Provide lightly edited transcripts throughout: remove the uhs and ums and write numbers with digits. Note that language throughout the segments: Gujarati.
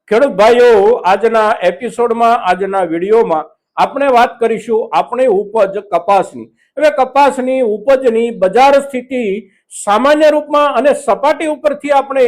ખેડૂત ભાઈઓ, આજના એપિસોડમાં, આજના વિડીયોમાં આપણે વાત કરીશું આપણી ઉપજ કપાસની. હવે કપાસની ઉપજની બજાર સ્થિતિ સામાન્ય રૂપમાં અને સપાટી ઉપરથી આપણે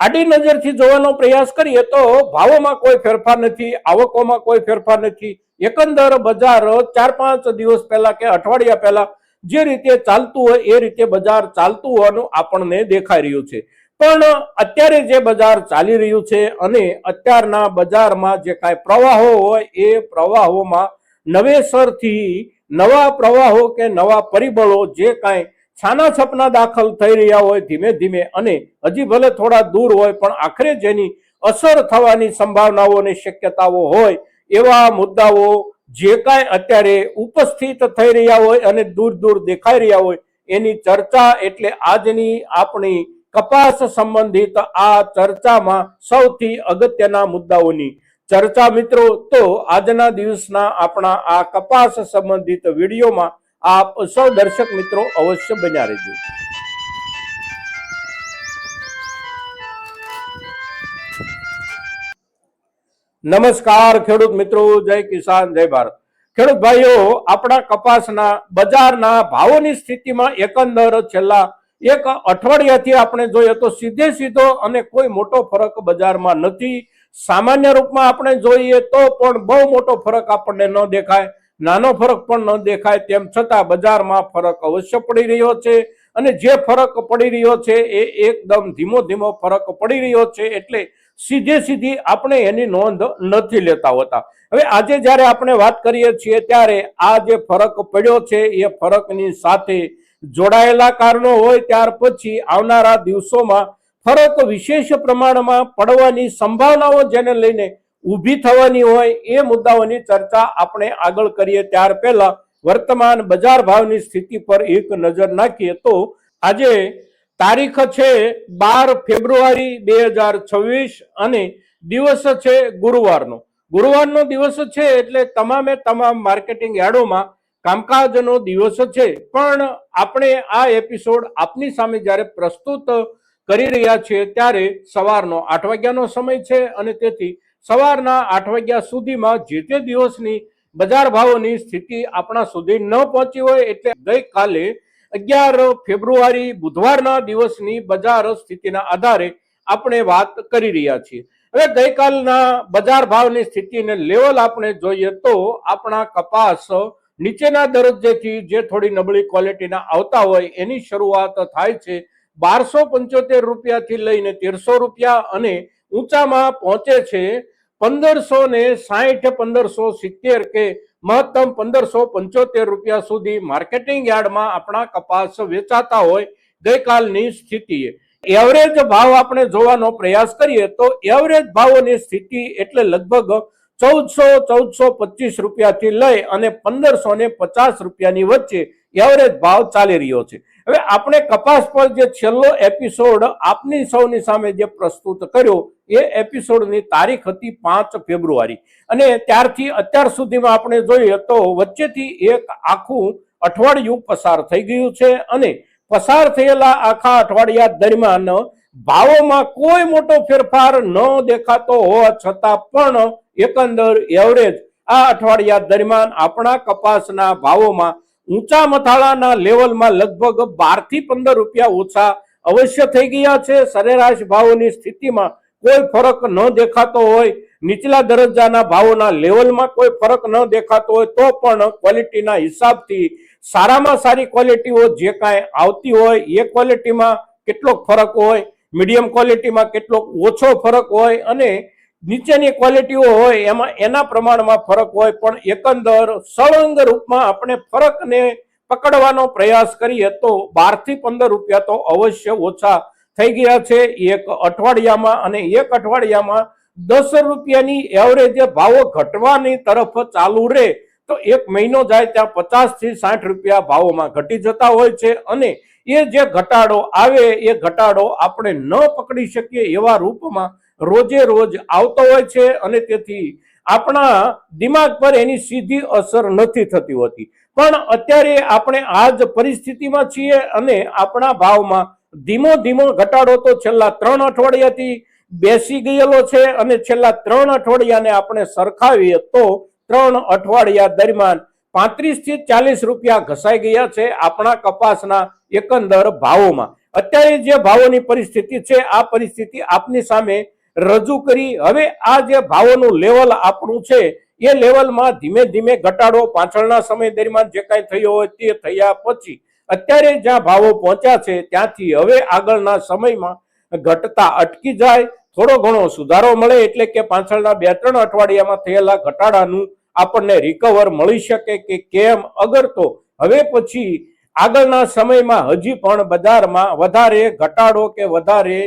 આડી નજરથી જોવાનો પ્રયાસ કરીએ તો ભાવોમાં કોઈ ફેરફાર નથી, આવકોમાં કોઈ ફેરફાર નથી. એકંદર બજાર 4-5 દિવસ પહેલા કે અઠવાડિયા પહેલા જે રીતે ચાલતું હોય એ રીતે બજાર ચાલતું હોવાનું આપણને દેખાઈ રહ્યું છે. પણ અત્યારે જે બજાર ચાલી રહ્યું છે અને અત્યારના બજારમાં જે કાંઈ પ્રવાહો હોય એ પ્રવાહોમાં નવેસરથી નવા પ્રવાહો કે નવા પરિબળો જે કાંઈ છાના છપના દાખલ થઈ રહ્યા હોય ધીમે ધીમે, અને હજી ભલે થોડા દૂર હોય પણ આખરે જેની અસર થવાની સંભાવનાઓ અને શક્યતાઓ હોય એવા મુદ્દાઓ જે કાંઈ અત્યારે ઉપસ્થિત થઈ રહ્યા હોય અને દૂર દૂર દેખાઈ રહ્યા હોય એની ચર્ચા, એટલે આજની આપણી કપાસ સંબંધિત આ ચર્ચામાં સૌથી અગત્યના મુદ્દાઓની ચર્ચા મિત્રો. તો આજના દિવસના આપણા આ કપાસ સંબંધિત વિડીયોમાં આપ સૌ દર્શક મિત્રો અવશ્ય બન્યા રહેજો. નમસ્કાર ખેડૂત મિત્રો, જય કિસાન, જય ભારત. ખેડૂત ભાઈઓ, આપણા કપાસના બજારના ભાવોની સ્થિતિમાં એકંદર છેલ્લા એક અઠવાડિયાથી આપણે જોઈએ તો સીધો અને કોઈ મોટો ફરક બજારમાં નથી. સામાન્ય રૂપમાં આપણે જોઈએ તો પણ બહુ મોટો ફરક આપણને ન દેખાય, નાનો ફરક પણ ન દેખાય. તેમ છતાં બજારમાં ફરક અવશ્ય પડી રહ્યો છે, અને જે ફરક પડી રહ્યો છે એ એકદમ ધીમો ફરક પડી રહ્યો છે, એટલે સીધી આપણે એની નોંધ નથી લેતા હોતા. હવે આજે જ્યારે આપણે વાત કરીએ છીએ ત્યારે આ જે ફરક પડ્યો છે એ ફરકની સાથે જોડાયેલા કારણો હોય, ત્યાર પછી આવનારા દિવસોમાં ફરક વિશેષ પ્રમાણમાં પડવાની સંભાવનાઓ જેને લઈને ઊભી થવાની હોય એ મુદ્દાઓની ચર્ચા આપણે આગળ કરીએ ત્યાર પહેલા વર્તમાન બજાર ભાવની સ્થિતિ પર એક નજર નાખીએ તો આજે તારીખ છે 12 ફેબ્રુઆરી 2026 અને દિવસ છે ગુરુવારનો દિવસ છે, એટલે તમામ માર્કેટિંગ યાર્ડોમાં કામકાજનો દિવસ છે. પણ આપણે આ એપિસોડ આપની સામે જ્યારે પ્રસ્તુત કરી રહ્યા છીએ ત્યારે સવારનો 8 વાગ્યાનો સમય છે, અને તેથી સવારના 8 વાગ્યા સુધીમાં જે તે દિવસની બજાર ભાવોની સ્થિતિ આપણા સુધી ન પહોંચી હોય, એટલે ગઈકાલે 11 ફેબ્રુઆરી બુધવારના દિવસની બજાર સ્થિતિના આધારે આપણે વાત કરી રહ્યા છીએ. હવે ગઈકાલના બજાર ભાવની સ્થિતિને લેવલ આપણે જોઈએ તો આપણા કપાસ નીચેના દરજ્જેથી જે થોડી નબળી ક્વોલિટીના આવતા હોય એની શરૂઆત થાય છે 1275 રૂપિયાથી લઈને 1300 રૂપિયા, અને ઊંચામાં પહોંચે છે 1560 1570 કે મહત્તમ 1575 રૂપિયા સુધી માર્કેટિંગ યાર્ડમાં આપણા કપાસ વેચાતા હોય ગઈકાલની સ્થિતિએ. એવરેજ ભાવ આપણે જોવાનો પ્રયાસ કરીએ તો એવરેજ ભાવોની સ્થિતિ એટલે લગભગ 1425 રૂપિયાથી લઈ અને 1550 રૂપિયાની વચ્ચે એવરેજ ભાવ ચાલી રહ્યો છે. હવે આપણે કપાસ પર જે છેલ્લો એપિસોડ આપની સૌની સામે જે પ્રસ્તુત કર્યો એ એપિસોડની તારીખ હતી 5 ફેબ્રુઆરી, અને ત્યારથી અત્યાર સુધીમાં આપણે જોઈએ તો વચ્ચેથી એક આખું અઠવાડિયું પસાર થઈ ગયું છે, અને પસાર થયેલા આખા અઠવાડિયા દરમિયાન ભાવોમાં કોઈ મોટો ફેરફાર ન દેખાતો હોવા છતાં પણ એકંદર એવરેજ આ અઠવાડિયા દરમિયાન આપણા કપાસના ભાવોમાં ઊંચા મથાળાના લેવલમાં લગભગ 12 થી 15 રૂપિયા ઓછા અવશ્ય થઈ ગયા છે. સરેરાશ ભાવોની સ્થિતિમાં કોઈ ફરક ન દેખાતો હોય, નીચલા દરજ્જાના ભાવોના લેવલમાં કોઈ ફરક ન દેખાતો હોય, તો પણ ક્વોલિટીના હિસાબથી સારામાં સારી ક્વોલિટીઓ જે કાંઈ આવતી હોય એ ક્વોલિટીમાં કેટલોક ફરક હોય, મીડિયમ ક્વોલિટીમાં કેટલોક ઓછો ફરક હોય, અને નીચેની ક્વોલિટીઓ હોય એમાં એના પ્રમાણમાં ફરક હોય. પણ એકંદર સળંગ રૂપમાં આપણે ફરકને પકડવાનો પ્રયાસ કરીએ તો 12 થી 15 રૂપિયા તો અવશ્ય ઓછા થઈ ગયા છે એક અઠવાડિયામાં, અને એક અઠવાડિયામાં 10 રૂપિયાની એવરેજ ભાવો ઘટવાની તરફ ચાલુ રહે તો એક મહિનો જાય ત્યાં 50 થી 60 રૂપિયા ભાવોમાં ઘટી જતા હોય છે, અને એ જે ઘટાડો આવે એ ઘટાડો આપણે ન પકડી શકીએ એવા રૂપમાં રોજે રોજ આવતો હોય છે, અને તેથી આપણા દિમાગ પર એની સીધી અસર નથી થતી હોતી. પણ અત્યારે આપણે આ જ પરિસ્થિતિમાં છીએ, અને આપણા ભાવમાં ધીમો ઘટાડો તો છેલ્લા 3 અઠવાડિયાથી બેસી ગયેલો છે અને છેલ્લા 3 અઠવાડિયાને આપણે સરખાવીએ તો 3 અઠવાડિયા દરમિયાન 35 થી 40 રૂપિયા ઘસાઈ ગયા છે આપણા કપાસના એકંદર ભાવોમાં. અત્યારે જે ભાવોની પરિસ્થિતિ છે આ પરિસ્થિતિ આપની સામે રજૂ કરી. હવે આ જે ભાવોનું લેવલ આપણું છે એ લેવલમાં ધીમે ધીમે ઘટાડો પાછળના સમય દરમિયાન જે કાંઈ થયો હોય તે થયા પછી અત્યારે જ્યાં ભાવો પહોંચ્યા છે ત્યાંથી હવે આગળના સમયમાં ઘટતા અટકી જાય, થોડો ઘણો સુધારો મળે એટલે કે પાછળના 2-3 અઠવાડિયામાં થયેલા ઘટાડાનું આપણને રિકવર મળી શકે કે કેમ, અગર તો હવે પછી આગળના સમયમાં હજી પણ બજારમાં વધારે ઘટાડો કે વધારે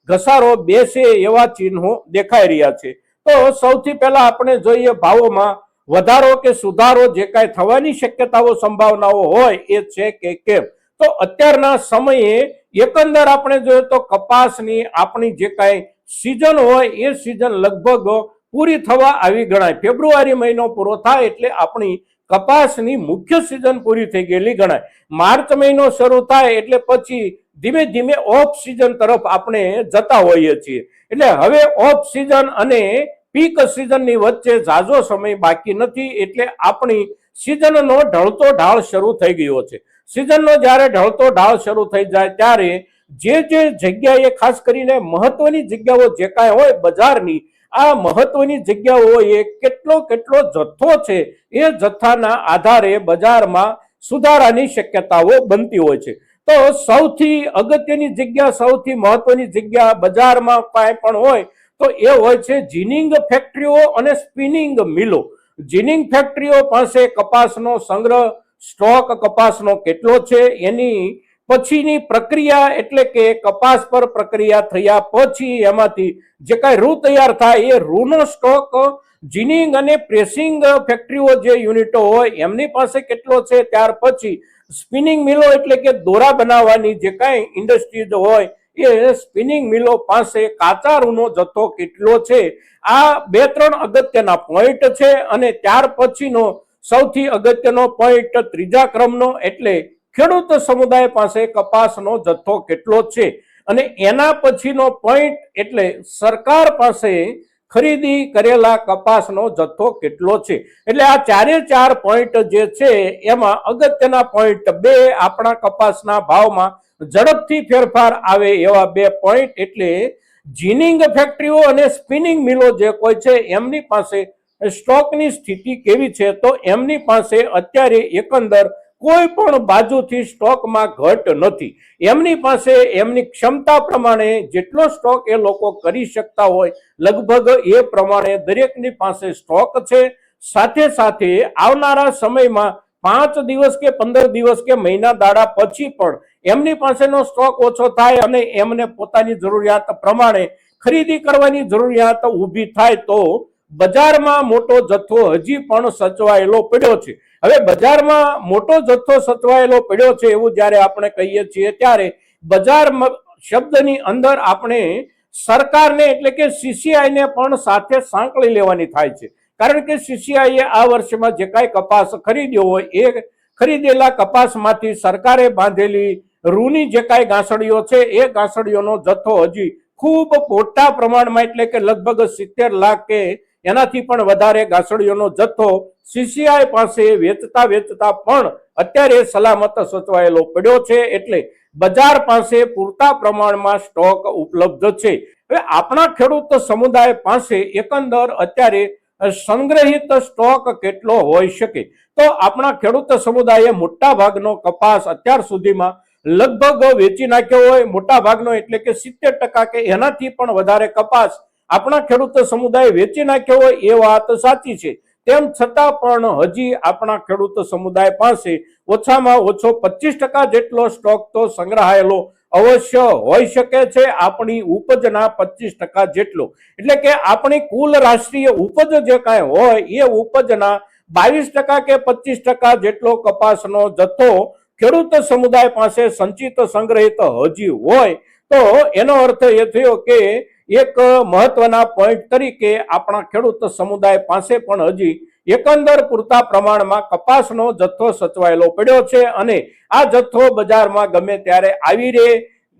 ઘસારો બેસે એવા ચિહ્નો દેખાઈ રહ્યા છે. તો સૌથી પહેલા આપણે જોઈએ ભાવોમાં વધારો કે સુધારો જે કાંઈ થવાની શક્યતાઓ સંભાવનાઓ હોય એ છે કે કેમ. તો અત્યારના સમયે એકંદર આપણે જોઈએ તો કપાસની આપણી જે કાંઈ સિઝન હોય એ સિઝન લગભગ પૂરી થવા આવી ગણાય. ફેબ્રુઆરી મહિનો પૂરો થાય એટલે આપણી કપાસની મુખ્ય સિઝન પૂરી થઈ ગયેલી ગણાય. માર્ચ મહિનો શરૂ થાય એટલે પછી ધીમે ધીમે ઓફ સિઝન તરફ આપણે જતા હોઈએ છીએ. એટલે હવે ઓફ સિઝન અને પીક સિઝનની વચ્ચે ઝાઝો સમય બાકી નથી એટલે આપણી સિઝનનો ઢળતો ઢાળ શરૂ થઈ ગયો છે. સિઝનનો જ્યારે ઢળતો ઢાળ શરૂ થઈ જાય ત્યારે જે જગ્યાએ ખાસ કરીને મહત્વની જગ્યાઓ જે કાંઈ હોય બજારની, આ મહત્વની જગ્યાઓએ કેટલો જથ્થો છે એ જથ્થાના આધારે બજારમાં સુધારાની શક્યતાઓ બનતી હોય છે. તો સૌથી અગત્યની જગ્યા, સૌથી મહત્વની જગ્યા બજારમાં કાંઈ પણ હોય તો એ હોય છે જીનિંગ ફેક્ટરીઓ અને સ્પિનિંગ મિલો. જીનિંગ ફેક્ટરીઓ પાસે કપાસનો સંગ્રહ સ્ટોક કપાસનો કેટલો છે, એની પછીની પ્રક્રિયા એટલે કે કપાસ પર પ્રક્રિયા થયા પછી એમાંથી જે કાંઈ રૂ તૈયાર થાય એ રૂનો સ્ટોક જીનિંગ અને પ્રેસિંગ ફેક્ટરીઓ જે યુનિટો હોય એમની પાસે કેટલો છે. ત્યાર પછી સ્પિનિંગ મિલો એટલે કે દોરા બનાવવાની જે કાંઈ ઇન્ડસ્ટ્રીઝ હોય એ સ્પિનિંગ મિલો પાસે કાચા રૂનો જથ્થો કેટલો છે. આ 2-3 અગત્યના પોઈન્ટ છે. અને ત્યાર પછીનો સૌથી અગત્યનો પોઈન્ટ ત્રીજા ક્રમનો એટલે ખેડૂત સમુદાય પાસે કપાસનો જથ્થો કેટલો છે. અને એના પછીનો પોઈન્ટ એટલે સરકાર પાસે ખરીદી કરેલા કપાસનો જથ્થો કેટલો છે. એટલે આ 4 પોઈન્ટ જે છે એમાં અગત્યના પોઈન્ટ 2 આપણા કપાસના ભાવમાં ઝડપથી ફેરફાર આવે એવા 2 પોઈન્ટ એટલે જીનિંગ ફેક્ટરીઓ અને સ્પિનિંગ મિલો જે કોઈ છે એમની પાસે સ્ટોકની સ્થિતિ કેવી છે. તો એમની પાસે અત્યારે એકંદર કોઈ પણ બાજુથી સ્ટોકમાં ઘટ નથી. એમની પાસે એમની ક્ષમતા પ્રમાણે જેટલો સ્ટોક એ લોકો કરી શકતા હોય લગભગ એ પ્રમાણે દરેકની પાસે સ્ટોક છે. સાથે સાથે આવનારા સમયમાં 5 દિવસ કે 15 દિવસ કે મહિના દાડા પછી પણ એમની પાસેનો સ્ટોક ઓછો થાય અને એમને પોતાની જરૂરિયાત પ્રમાણે ખરીદી કરવાની જરૂરિયાત ઊભી થાય તો બજારમાં મોટો જથ્થો હજી પણ સચવાયેલો પડ્યો છે. હવે બજારમાં મોટો જથ્થો સચવાયેલો પડ્યો છે એવું જ્યારે આપણે કહીએ છીએ ત્યારે બજાર શબ્દની અંદર આપણે સરકારને એટલે કે સીસીઆઈને પણ સાથે સાંકળી લેવાની થાય છે. કારણ કે સીસીઆઈએ આ વર્ષમાં જે કાંઈ કપાસ ખરીદ્યો હોય એ ખરીદેલા કપાસમાંથી સરકારે બાંધેલી રૂની જે કાંઈ ગાંસડીઓ છે એ ગાંસડીઓનો જથ્થો હજી ખૂબ મોટા પ્રમાણમાં એટલે કે લગભગ 70 લાખ કે એનાથી પણ વધારે ગાંસડીઓનો જથ્થો સીસીઆઈ પાસે વેચતા પણ અત્યારે સલામત સચવાયેલો પડ્યો છે. એટલે બજાર પાસે પૂરતા પ્રમાણમાં સ્ટોક ઉપલબ્ધ છે. હવે આપણા ખેડૂત સમુદાય પાસે એકંદર અત્યારે સંગ્રહિત સ્ટોક કેટલો હોઈ શકે. તો આપણા ખેડૂત સમુદાયે મોટા ભાગનો કપાસ અત્યાર સુધીમાં લગભગ વેચી નાખ્યો હોય. મોટા ભાગનો એટલે કે 70% કે એનાથી પણ વધારે કપાસ આપણા ખેડૂત સમુદાય વેચી નાખ્યો હોય એ વાત સાચી છે. તેમ છતાં પણ હજી આપણા ખેડૂત સમુદાય પાસે ઓછામાં ઓછો 25% જેટલો સ્ટોક તો સંગ્રહાયેલો અવશ્ય હોઈ શકે છે. આપણી ઉપજના 25% જેટલો એટલે કે આપણી કુલ રાષ્ટ્રીય ઉપજ જે કાંઈ હોય એ ઉપજના 22% કે 25% જેટલો કપાસનો જથ્થો ખેડૂત સમુદાય પાસે સંચિત સંગ્રહિત હજી હોય તો એનો અર્થ એ થયો કે એક મહત્વના પોઈન્ટ તરીકે આપણા ખેડૂત સમુદાય પાસે પણ હજી એકંદર પૂરતા પ્રમાણમાં કપાસનો જથ્થો સચવાયેલો પડ્યો છે અને આ જથ્થો બજારમાં ગમે ત્યારે આવી રહે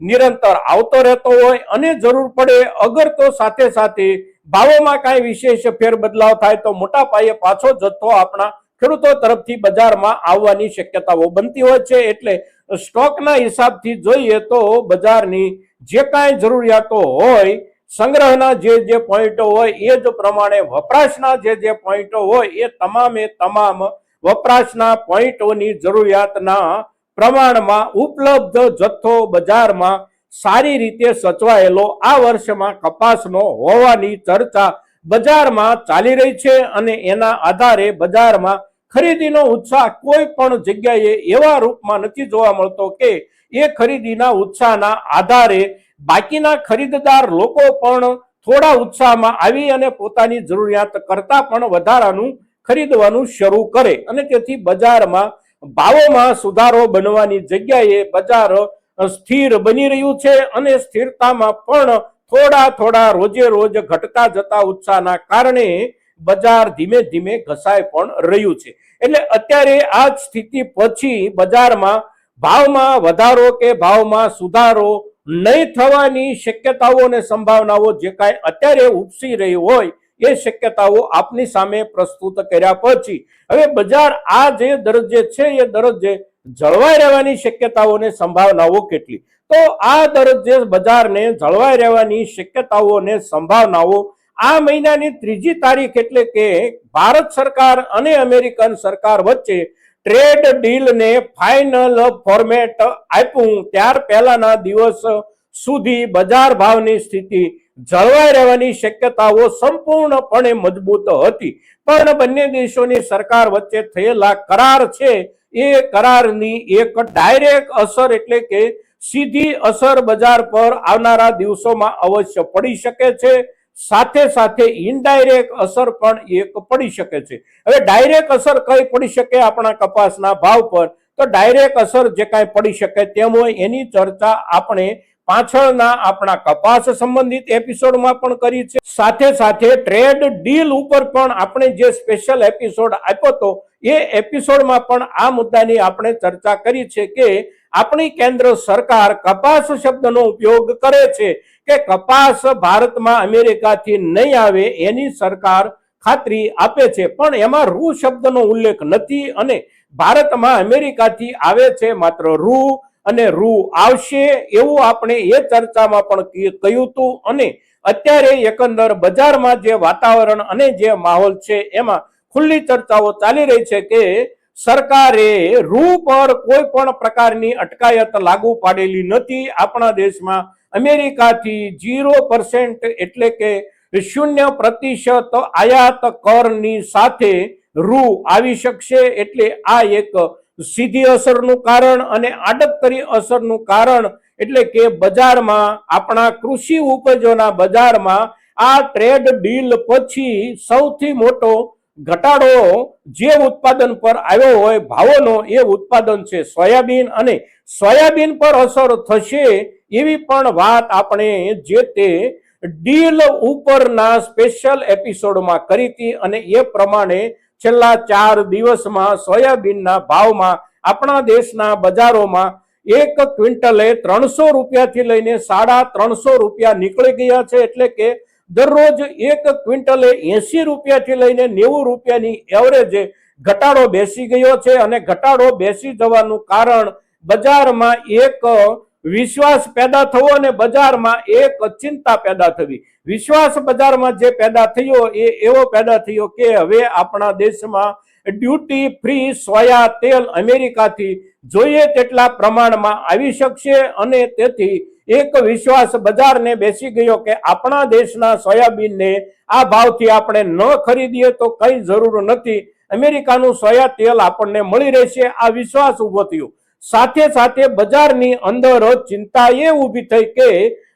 નિરંતર આવતો રહેતો હોય અને જરૂર પડે અગર તો સાથે સાથે ભાવોમાં કાંઈ વિશેષ ફેરબદલાવ થાય તો મોટા પાયે પાછો જથ્થો આપણા ખેડૂતો તરફથી બજારમાં આવવાની શક્યતાઓ બનતી હોય છે। એટલે સ્ટોકના હિસાબથી જોઈએ તો બજારની જે કાંઈ જરૂરિયાતો હોય, સંગ્રહના જે પોઈન્ટો હોય એ જ પ્રમાણે વપરાશના જે પોઈન્ટો હોય એ તમામે તમામ વપરાશના પોઈન્ટોની જરૂરિયાતના પ્રમાણમાં ઉપલબ્ધ જથ્થો બજારમાં સારી રીતે સચવાયેલો આ વર્ષમાં કપાસનો હોવાની ચર્ચા બજારમાં ચાલી રહી છે અને એના આધારે બજારમાં ખરીદીનો ઉત્સાહ કોઈ પણ જગ્યાએ એવા રૂપમાં નથી જોવા મળતો કે એ ખરીદીના ઉત્સાહના આધારે બાકીના ખરીદદાર લોકો પણ થોડા ઉત્સાહમાં આવી અને પોતાની જરૂરિયાત કરતા પણ વધારાનું ખરીદવાનું શરૂ કરે અને તેથી બજારમાં ભાવોમાં સુધારો બનવાની જગ્યાએ બજાર સ્થિર બની રહ્યું છે અને સ્થિરતામાં પણ થોડા રોજે રોજ ઘટતા જતા ઉત્સાહના કારણે બજાર ધીમે ધીમે ઘસાઈ પણ રહ્યું છે। એટલે અત્યારે આ સ્થિતિ પછી બજારમાં ભાવમાં વધારો કે ભાવમાં સુધારો નહીં થવાની શક્યતાઓ અને સંભાવનાઓ જે કાંઈ અત્યારે ઉપસી રહી હોય એ શક્યતાઓ આપની સામે પ્રસ્તુત કર્યા પછી હવે બજાર આ જે દરજ્જે છે એ દરજ્જે જળવાઈ રહેવાની શક્યતાઓ અને સંભાવનાઓ કેટલી? તો આ દરજ્જે બજારને જળવાઈ રહેવાની શક્યતાઓ અને સંભાવનાઓ આ મહિનાની 3જી તારીખ એટલે કે ભારત સરકાર અને અમેરિકન સરકાર વચ્ચે ટ્રેડ ડીલને ફાઇનલ ફોર્મેટ આપ્યું ત્યાર પહેલાના દિવસ સુધી બજાર ભાવની સ્થિતિ જળવાઈ રહેવાની શક્યતાઓ સંપૂર્ણપણે મજબૂત હતી, પણ બંને દેશોની સરકાર વચ્ચે થયેલા કરાર છે એ કરારની એક ડાયરેક્ટ અસર એટલે કે સીધી અસર બજાર પર આવનારા દિવસોમાં અવશ્ય પડી શકે છે। સાથે સાથે ઇનડાયરેક્ટ અસર પણ એક પડી શકે છે। હવે ડાયરેક્ટ અસર કઈ પડી શકે આપણા કપાસના ભાવ પર? તો ડાયરેક્ટ અસર જે કાંઈ પડી શકે તેમ હોય એની ચર્ચા આપણે પાછળના આપણા કપાસ સંબંધિત એપિસોડમાં પણ કરી છે। સાથે સાથે ટ્રેડ ડીલ ઉપર પણ આપણે જે સ્પેશિયલ એપિસોડ આપ્યો હતો એ એપિસોડમાં પણ આ મુદ્દાની આપણે ચર્ચા કરી છે કે આપણી કેન્દ્ર સરકાર કપાસ શબ્દનો ઉપયોગ કરે છે કે કપાસ ભારતમાં અમેરિકાથી નહીં આવે એની સરકાર ખાતરી આપે છે, પણ એમાં રૂ શબ્દનો ઉલ્લેખ નથી અને ભારતમાં અમેરિકાથી આવે છે માત્ર રૂ અને રૂ આવશે એવું આપણે એ ચર્ચામાં પણ કહ્યું હતું। અને અત્યારે એકંદર બજારમાં જે વાતાવરણ અને જે માહોલ છે એમાં ખુલ્લી ચર્ચાઓ ચાલી રહી છે કે સરકારે રૂ પર કોઈ પણ પ્રકારની અટકાયત લાગુ પાડેલી નથી। આપણા દેશમાં અમેરિકાથી 0% એટલે કે 0% આયાત કરની સાથે રૂ આવી શકશે। એટલે આ એક સીધી અસરનું કારણ અને આડકતરી અસરનું કારણ એટલે કે બજારમાં આપણા કૃષિ ઉપજોના બજારમાં આ ટ્રેડ ડીલ પછી સૌથી મોટો ઘટાડો જે ઉત્પાદન પર આવ્યો હોય ભાવોનો એ ઉત્પાદન છે સોયાબીન, અને સોયાબીન પર અસર થશે એવી પણ વાત આપણે જે તે ડીલ ઉપરના સ્પેશિયલ એપિસોડમાં કરી હતી અને એ પ્રમાણે છેલ્લા 4 દિવસમાં સોયાબીનના ભાવમાં આપણા દેશના બજારોમાં 1 ક્વિન્ટલે 300 રૂપિયાથી લઈને 350 રૂપિયા નીકળી ગયા છે। એટલે કે દરરોજ 1 ક્વિન્ટલે 80 રૂપિયાથી લઈને 90 રૂપિયાની એવરેજે ઘટાડો બેસી ગયો છે અને ઘટાડો બેસી જવાનું કારણ બજારમાં એક વિશ્વાસ પેદા થવો અને બજારમાં એક ચિંતા પેદા થવી। વિશ્વાસ બજારમાં જે પેદા થયો એ એવો પેદા થયો કે હવે આપણા દેશમાં ડ્યુટી ફ્રી સોયા તેલ અમેરિકાથી જોઈએ તેટલા પ્રમાણમાં આવી શકશે અને તેથી એક વિશ્વાસ બજારને બેસી ગયો કે આપણા દેશના સોયાબીનને આ ભાવથી આપણે ન ખરીદીએ તો કઈ જરૂર નથી, અમેરિકાનું સોયા તેલ આપણને મળી રહેશે, આ વિશ્વાસ ઉભો થયો। સાથે સાથે બજારની અંદર ચિંતા એ ઊભી થઈ કે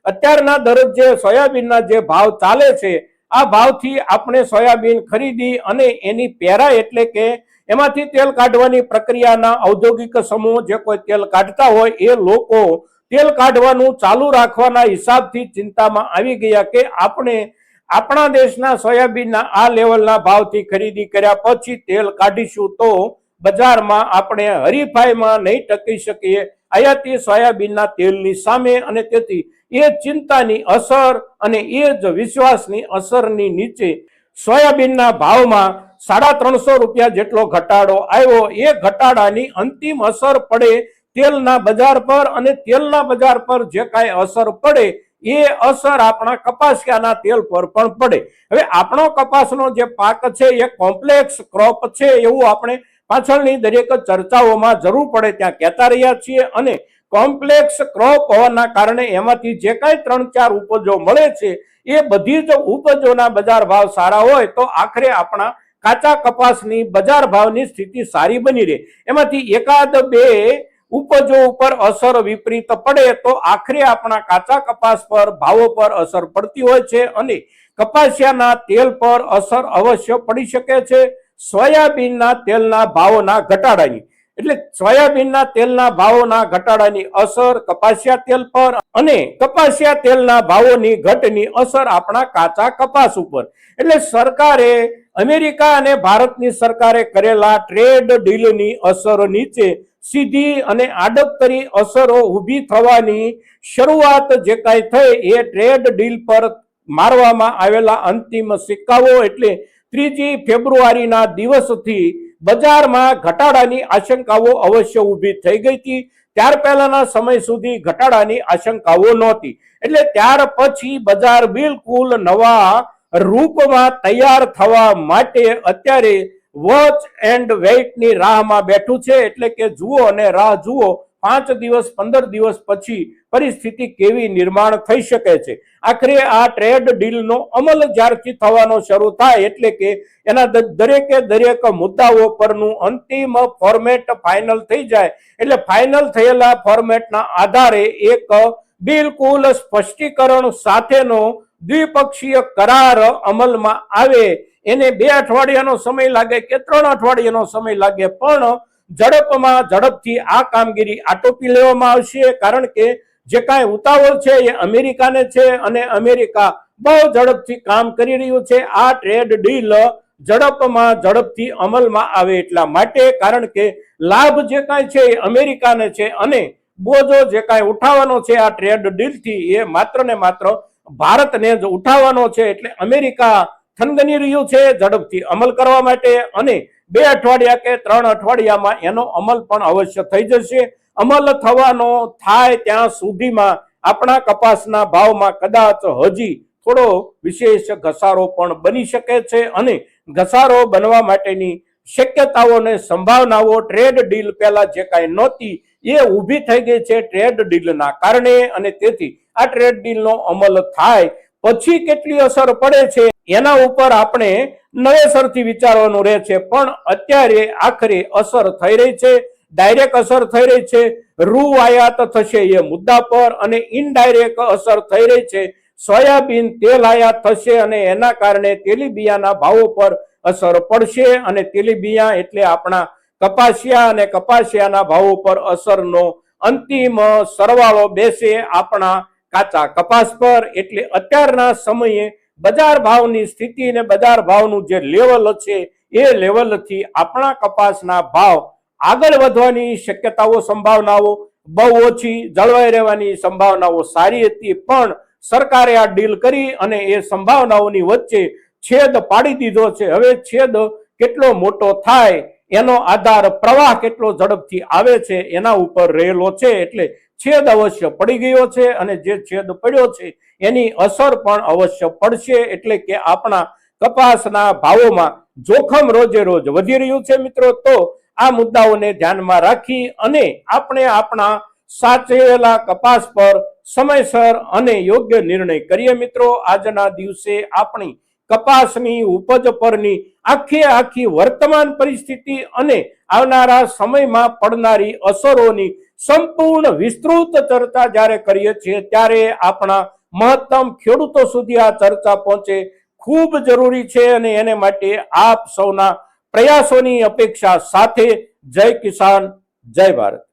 અત્યારના દરજ્જે સોયાબીનના જે ભાવ ચાલે છે આ ભાવથી આપણે સોયાબીન ખરીદી અને એની પેરા એટલે કે એમાંથી તેલ કાઢવાની પ્રક્રિયાના ઔદ્યોગિક સમૂહ જે કોઈ તેલ કાઢતા હોય એ લોકો તેલ કાઢવાનું ચાલુ રાખવાના હિસાબથી ચિંતામાં આવી ગયા કે આપણે આપણા દેશના સોયાબીનના આ લેવલના ભાવથી ખરીદી કર્યા પછી તેલ કાઢીશું તો બજારમાં આપણે હરીફાઈમાં નહીં ટકી શકીએ આયાતી સોયાબીનના તેલની સામે, અને તેથી એ ચિંતાની અસર અને એ જ વિશ્વાસની અસરની નીચે સોયાબીનના ભાવમાં 350 રૂપિયા જેટલો ઘટાડો આવ્યો. એ ઘટાડાની અંતિમ અસર પડે તેલના બજાર પર, અને તેલના બજાર પર જે કાંઈ અસર પડે એ અસર આપણા કપાસિયાના તેલ પર પણ પડે. હવે આપણો કપાસનો જે પાક છે એ કોમ્પ્લેક્સ ક્રોપ છે એવું આપણે પાછળની દરેક ચર્ચાઓમાં જરૂર પડે ત્યાં કહેતા રહ્યા છીએ. અને કોમ્પ્લેક્સ ક્રોપ હોવાના કારણે એમાંથી જે કાંઈ 3-4 ઉપજો મળે છે એ બધી જ ઉપજોના બજાર ભાવ સારા હોય તો આખરે આપણા કાચા કપાસની બજાર ભાવની સ્થિતિ સારી બની રહે. એમાંથી એકાદ બે ઉપજો ઉપર અસર વિપરીત પડે તો આખરે આપણા કાચા કપાસ પર ભાવો પર અસર પડતી હોય છે, અને કપાસિયાના તેલ પર અસર અવશ્ય પડી શકે છે. સોયાબીનના તેલના ભાવોના ઘટાડાની, એટલે સોયાબીનના તેલના ભાવોના ઘટાડાની અસર કપાસિયા તેલ પર, અને કપાસિયા તેલના ભાવોની ઘટની અસર આપણા કાચા કપાસ ઉપર. એટલે સરકારે, અમેરિકા અને ભારતની સરકારે કરેલા ટ્રેડ ડીલની અસર નીચે સીધી અને આડકતરી અસરો ઊભી થવાની શરૂઆત જે કાંઈ થઈ એ ટ્રેડ ડીલ પર મારવામાં આવેલા અંતિમ સિક્કાઓ, એટલે 3 ફેબ્રુઆરીના દિવસથી બજારમાં ઘટાડાની આશંકાઓ અવશ્ય ઊભી થઈ ગઈ હતી. ત્યાર પહેલાના સમય સુધી ઘટાડાની આશંકાઓ નહોતી. એટલે ત્યાર પછી બજાર બિલકુલ નવા રૂપમાં તૈયાર થવા માટે અત્યારે વોચ એન્ડ વેઇટની રાહમાં બેઠું છે. એટલે કે જુઓ અને રાહ જુઓ, 5 દિવસ 15 દિવસ પછી પરિસ્થિતિ કેવી નિર્માણ થઈ શકે છે. આખરે આ ટ્રેડ ડીલનો અમલ જ્યારથી થવાનો શરૂ થાય એટલે કે એના દરેક મુદ્દાઓ પરનું અંતિમ ફોર્મેટ ફાઇનલ થઈ જાય, એટલે ફાઇનલ થયેલા ફોર્મેટના આધારે એક બિલકુલ સ્પષ્ટીકરણ સાથેનો દ્વિપક્ષીય કરાર અમલમાં આવે. એને 2 અઠવાડિયાનો સમય લાગે કે 3 અઠવાડિયાનો સમય લાગે, પણ ઝડપથી આ કામગીરી આટોપી લેવામાં આવશે. કારણ કે જે કાંઈ ઉતાવળ છે એ અમેરિકાને છે, અને અમેરિકા બહુ ઝડપથી કામ કરી રહ્યું છે આ ટ્રેડ ડીલ ઝડપથી અમલમાં આવે એટલા માટે. કારણ કે લાભ જે કાંઈ છે એ અમેરિકાને છે, અને બોજો જે કાંઈ ઉઠાવવાનો છે આ ટ્રેડ ડીલથી એ માત્ર ને માત્ર ભારતને જ ઉઠાવવાનો છે. એટલે અમેરિકા થનગની રહ્યું છે ઝડપથી અમલ કરવા માટે, અને 2 અઠવાડિયા કે 3 અઠવાડિયામાં એનો અમલ પણ અવશ્ય થઈ જશે. અમલ થવાનો થાય ત્યાં સુધીમાં આપણા કપાસના ભાવમાં કદાચ હજી થોડો વિશેષ ઘસારો પણ બની શકે છે, અને ઘસારો બનવા માટેની શક્યતાઓ અને સંભાવનાઓ ટ્રેડ ડીલ પહેલા જે કાંઈ નહોતી એ ઊભી થઈ ગઈ છે ટ્રેડ ડીલના કારણે. અને તેથી આ ટ્રેડ ડીલનો અમલ થાય પછી કેટલી અસર પડે છે એના ઉપર આપણે નવેસરથી વિચારવાનું રહે છે. પણ અત્યારે આખરે અસર થઈ રહી છે, ડાયરેક્ટ અસર થઈ રહી છે રૂ આયાત થશે એ મુદ્દા પર, અને ઇનડાયરેક્ટ અસર થઈ રહી છે સોયાબીન તેલ આયાત થશે, અને એના કારણે તેલીબિયાના ભાવો પર અસર પડશે. અને તેલીબિયા એટલે આપણા કપાસિયા, અને કપાસિયાના ભાવો પર અસરનો અંતિમ સરવાળો બેસે આપણા કાચા કપાસ પર. એટલે અત્યારના સમયે બજાર ભાવની સ્થિતિ અને બજાર ભાવનું જે લેવલ છે એ લેવલથી આપણા કપાસના ભાવ આગળ વધવાની શક્યતાઓ, સંભાવનાઓ બહુ ઓછી, જળવાઈ રહેવાની સંભાવનાઓ સારી હતી. પણ સરકારે આ ડીલ કરી અને એ સંભાવનાઓની વચ્ચે છેદ પાડી દીધો છે. હવે છેદ કેટલો મોટો થાય એનો આધાર પ્રવાહ કેટલો ઝડપથી આવે છે એના ઉપર રહેલો છે. એટલે છેદ અવશ્ય પડી ગયો છે, અને જે છેદ પડ્યો છે એની અસર પણ અવશ્ય પડશે. એટલે કે આપણા કપાસના ભાવોમાં જોખમ રોજે રોજ વધી રહ્યું છે મિત્રો. તો આ મુદ્દાઓને ધ્યાનમાં રાખી અને આપણે આપણા સાચવેલા કપાસ પર સમયસર અને યોગ્ય નિર્ણય કરીએ મિત્રો. આજના દિવસે આપણી કપાસની ઉપજ પરની આખી વર્તમાન પરિસ્થિતિ અને આવનારા સમયમાં પડનારી અસરોની સંપૂર્ણ વિસ્તૃત ચર્ચા જ્યારે કરીએ છીએ ત્યારે આપણા મહત્તમ ખેડૂતો સુધી આ ચર્ચા પહોંચે ખૂબ જરૂરી છે, અને એને માટે આપ સૌના પ્રયાસોની અપેક્ષા સાથે જય કિસાન, જય ભારત.